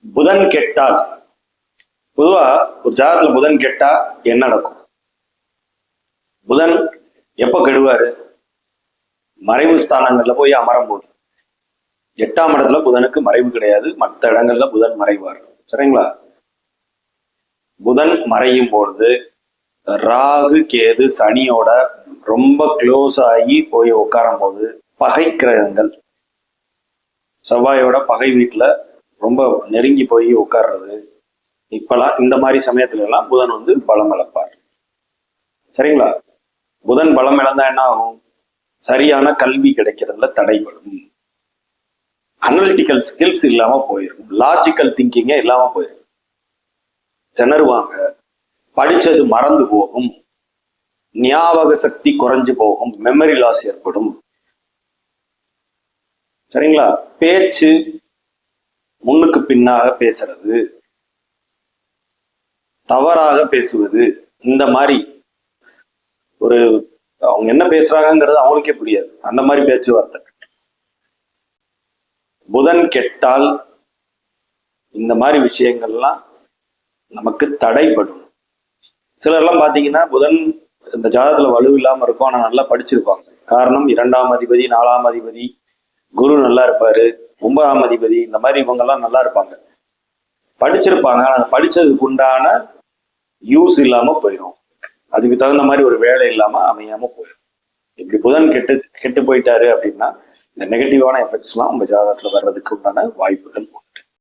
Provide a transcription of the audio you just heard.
புதன் கெட்டால் பொதுவா ஒரு ஜாதகத்துல புதன் கெட்டா என்ன நடக்கும்? புதன் எப்ப கெடுவாரு? மறைவு ஸ்தானங்கள்ல போய் அமரும் போது. 8ஆம் இடத்துல புதனுக்கு மறைவு கிடையாது, மற்ற இடங்கள்ல புதன் மறைவார். சரிங்களா? புதன் மறையும் பொழுது ராகு கேது சனியோட ரொம்ப க்ளோஸ் ஆகி போய் உட்காரும் போது பகை கிரகங்கள் செவ்வாயோட பகை வீட்டுல ரொம்ப நெருங்கி போய் உட்கார்றது, இப்பெல்லாம் இந்த மாதிரி சமயத்துல எல்லாம் புதன் பலம் இழப்பார். சரிங்களா? புதன் பலம் இழந்தா என்ன ஆகும்? சரியான கல்வி கிடைக்கிறதுல தடைபடும், அனலிட்டிக்கல் ஸ்கில்ஸ் இல்லாம போயிடும், லாஜிக்கல் திங்கிங்கே இல்லாம போயிடும், திணறுவாங்க, படிச்சது மறந்து போகும், ஞாபக சக்தி குறைஞ்சு போகும், மெமரி லாஸ் ஏற்படும். சரிங்களா? பேச்சு முன்னுக்கு பின்னாக பேசுறது, தவறாக பேசுவது, இந்த மாதிரி ஒரு அவங்க என்ன பேசுறாங்கிறது அவங்களுக்கே புரியாது, அந்த மாதிரி பேச்சுவார்த்தை. புதன் கெட்டால் இந்த மாதிரி விஷயங்கள்லாம் நமக்கு தடைப்படும். சிலர்லாம் பாத்தீங்கன்னா புதன் இந்த ஜாதகத்துல வலு இல்லாம இருக்கும், ஆனா நல்லா படிச்சிருப்பாங்க. காரணம் 2ஆம் அதிபதி 4ஆம் அதிபதி குரு நல்லா இருப்பாரு, 9ஆம் அதிபதி, இந்த மாதிரி இவங்க எல்லாம் நல்லா இருப்பாங்க, படிச்சிருப்பாங்க. ஆனா படிச்சதுக்கு உண்டான யூஸ் இல்லாம போயிடும், அதுக்கு தகுந்த மாதிரி ஒரு வேலை இல்லாம அமையாம போயிடும். இப்படி புதன் கெட்டு போயிட்டாரு அப்படின்னா இந்த நெகட்டிவான எஃபெக்ட்ஸ் எல்லாம் உங்க ஜாதகத்துல வர்றதுக்கு உண்டான வாய்ப்புகள்